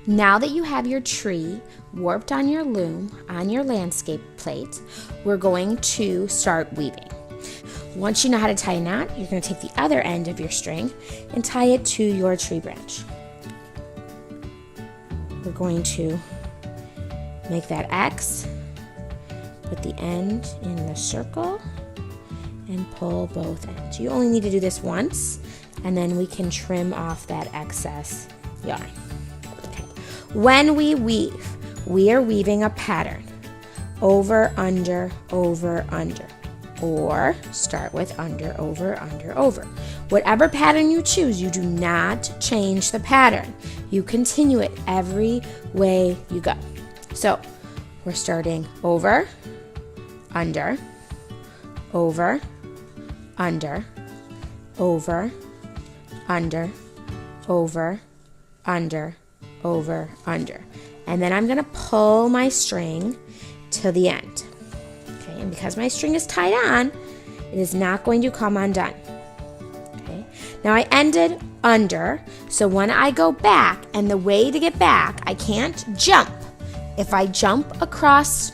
Now that you have your tree warped on your loom, on your landscape plate, we're going to start weaving. Once you know how to tie a knot, you're going to take the other end of your string and tie it to your tree branch. We're going to make that X, put the end in the circle, and pull both ends. You only need to do this once, and then we can trim off that excess yarn. Okay. When we weave, we are weaving a pattern. Over, under, over, under. Or start with under, over, under, over. Whatever pattern you choose, you do not change the pattern. You continue it every way you go. So we're starting over, under, over, under, over, under, over, under, over, under. And then I'm going to pull my string to the end. Okay, and because my string is tied on, it is not going to come undone. Okay, now I ended under, so when I go back, and the way to get back, I can't jump. If I jump across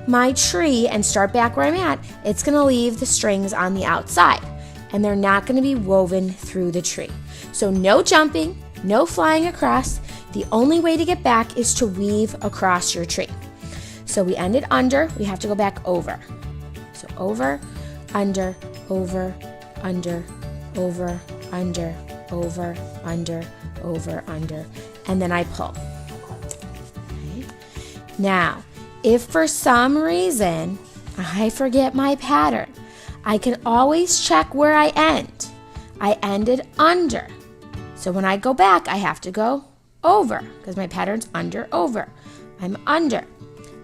my tree and start back where I'm at, it's going to leave the strings on the outside, and they're not going to be woven through the tree. So no jumping, no flying across. The only way to get back is to weave across your tree. So we ended under, we have to go back over. So over, under, over, under, over, under, over, under, over, under, and then I pull. Okay. Now, if for some reason I forget my pattern, I can always check where I end. I ended under. So when I go back, I have to go over because my pattern's under, over. I'm under.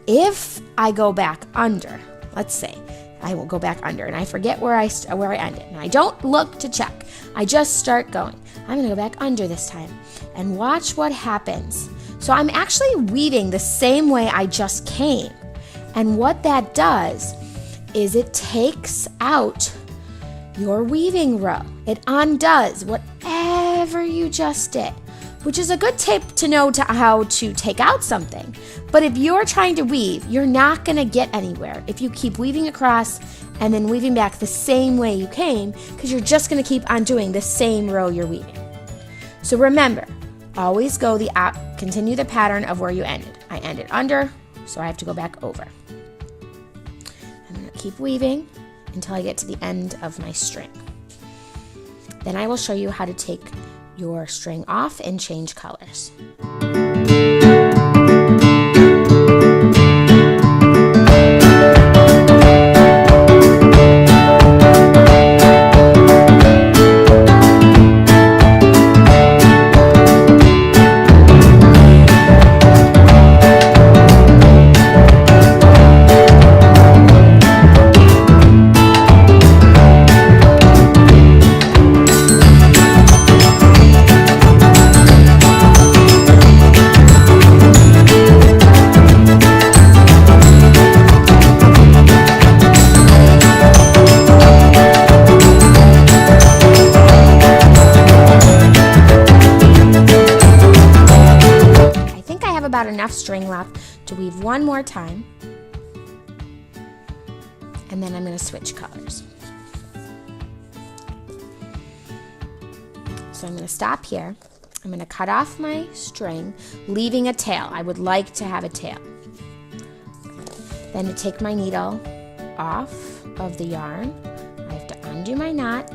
If I go back under, let's say I will go back under and I forget where I ended, and I don't look to check. I just start going. I'm going to go back under this time and watch what happens. So I'm actually weaving the same way I just came. And what that does is it takes out your weaving row. It undoes whatever you just did, which is a good tip to know how to take out something. But if you're trying to weave, you're not going to get anywhere if you keep weaving across and then weaving back the same way you came, because you're just going to keep on doing the same row you're weaving. So remember, always continue the pattern of where you ended. I ended under, so I have to go back over. I'm going to keep weaving until I get to the end of my string. Then I will show you how to take your string off and change colors. About enough string left to weave one more time, and then I'm going to switch colors. So I'm going to stop here. I'm going to cut off my string, leaving a tail. I would like to have a tail. Then to take my needle off of the yarn, I have to undo my knot.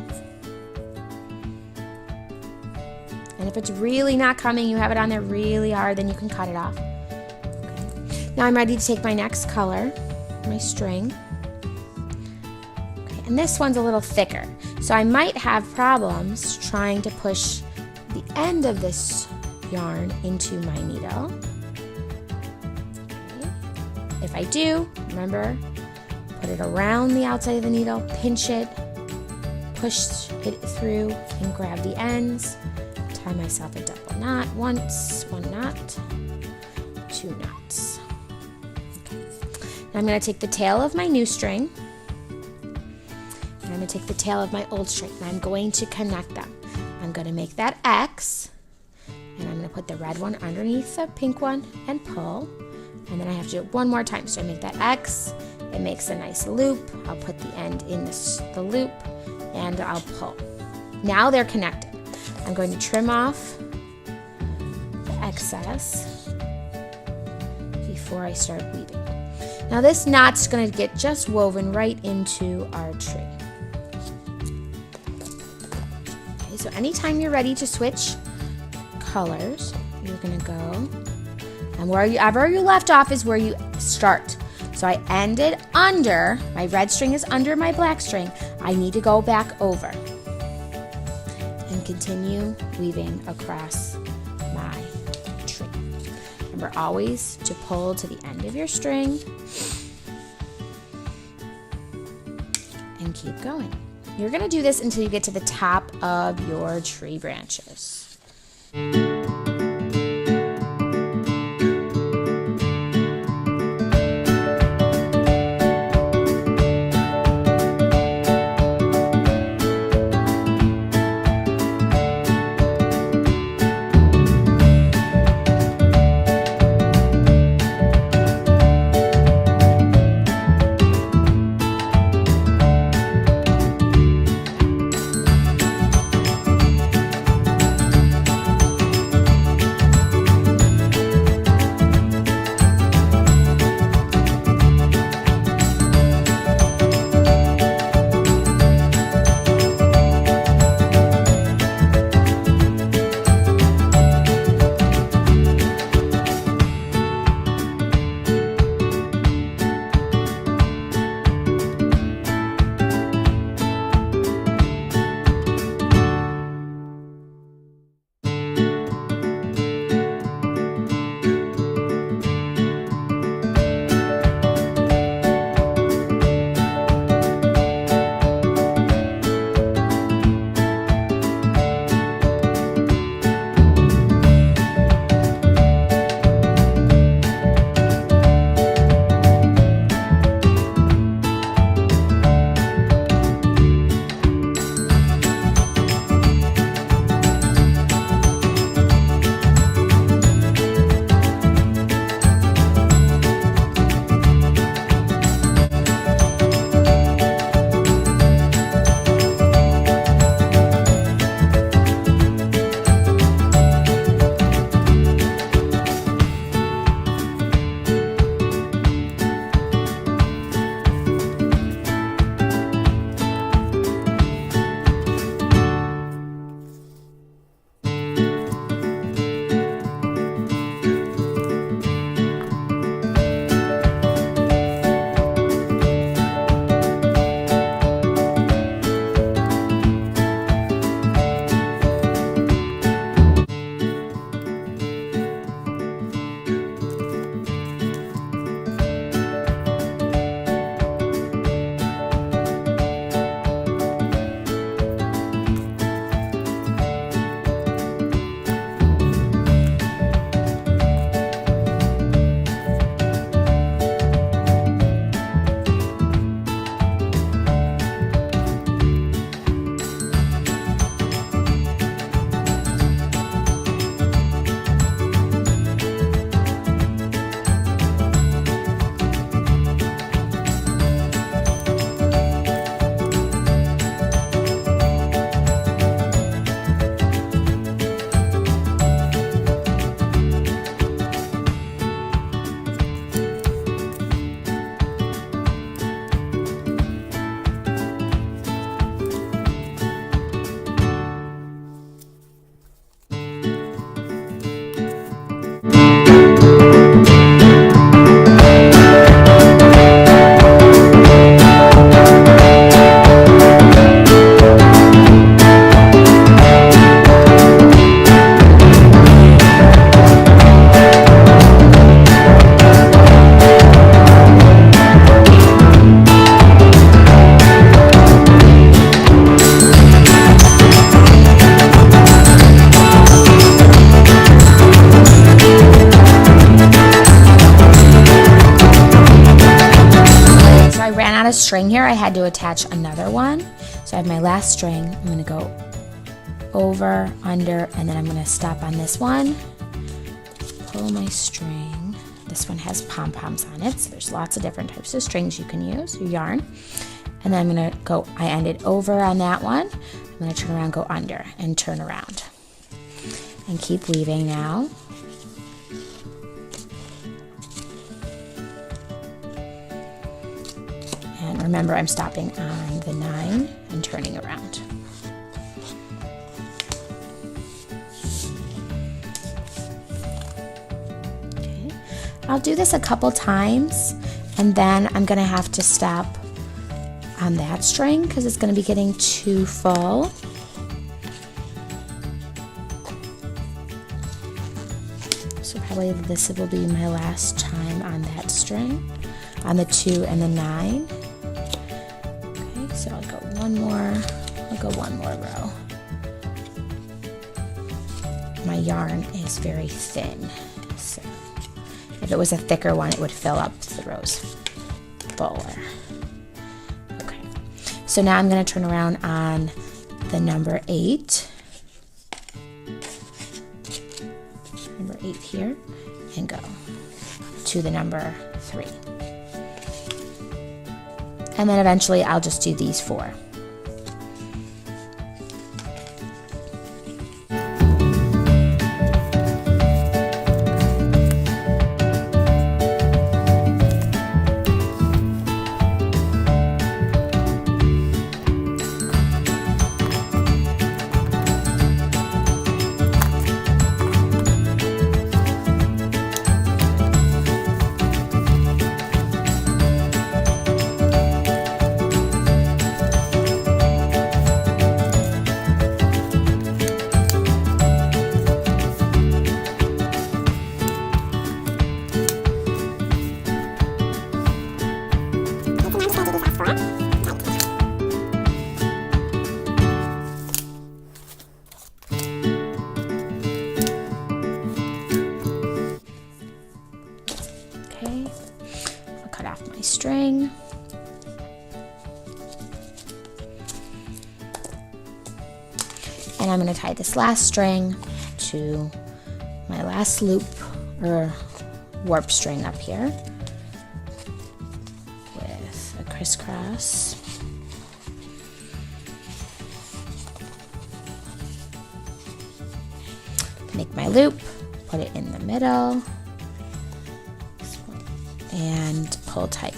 And if it's really not coming, you have it on there really hard, then you can cut it off. Okay. Now I'm ready to take my next color, my string. Okay. And this one's a little thicker, so I might have problems trying to push the end of this yarn into my needle. Okay. If I do, remember, put it around the outside of the needle, pinch it, push it through, and grab the ends. Tie myself a double knot once, one knot, two knots. Okay. Now I'm going to take the tail of my new string, and I'm going to take the tail of my old string, and I'm going to connect them. I'm going to make that X, and I'm going to put the red one underneath the pink one and pull. And then I have to do it one more time. So I make that X, it makes a nice loop. I'll put the end in the loop and I'll pull. Now they're connected. I'm going to trim off the excess before I start weaving. Now this knot's going to get just woven right into our tree. Okay, so anytime you're ready to switch colors, you're going to go, and wherever you left off is where you start. So I ended under, my red string is under my black string. I need to go back over and continue weaving across my tree. Remember always to pull to the end of your string and keep going. You're going to do this until you get to the top of your tree branches. String here, I had to attach another one. So I have my last string. I'm going to go over, under, and then I'm going to stop on this one pull my string. This one has pom-poms on it, so there's lots of different types of strings you can use, your yarn. And then I'm gonna go, I ended over on that one. I'm gonna turn around, go under, and turn around. And keep weaving now. And remember, I'm stopping on the 9 and turning around. Okay. I'll do this a couple times, and then I'm gonna have to stop on that string because it's gonna be getting too full. So probably this will be my last time on that string, on the 2 and the 9. Okay, so I'll go one more row. My yarn is very thin, so if it was a thicker one, it would fill up the rows fuller. Okay, so now I'm going to turn around on the number 8. Number 8 here, and go to the number 3. And then eventually I'll just do these 4. Okay, I'll cut off my string. And I'm going to tie this last string to my last loop or warp string up here with a crisscross. Make my loop, put it in the middle, and pull tight.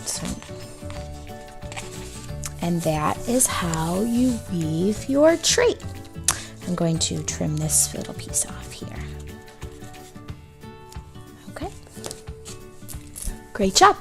And that is how you weave your tree. I'm going to trim this little piece off here. Okay. Great job.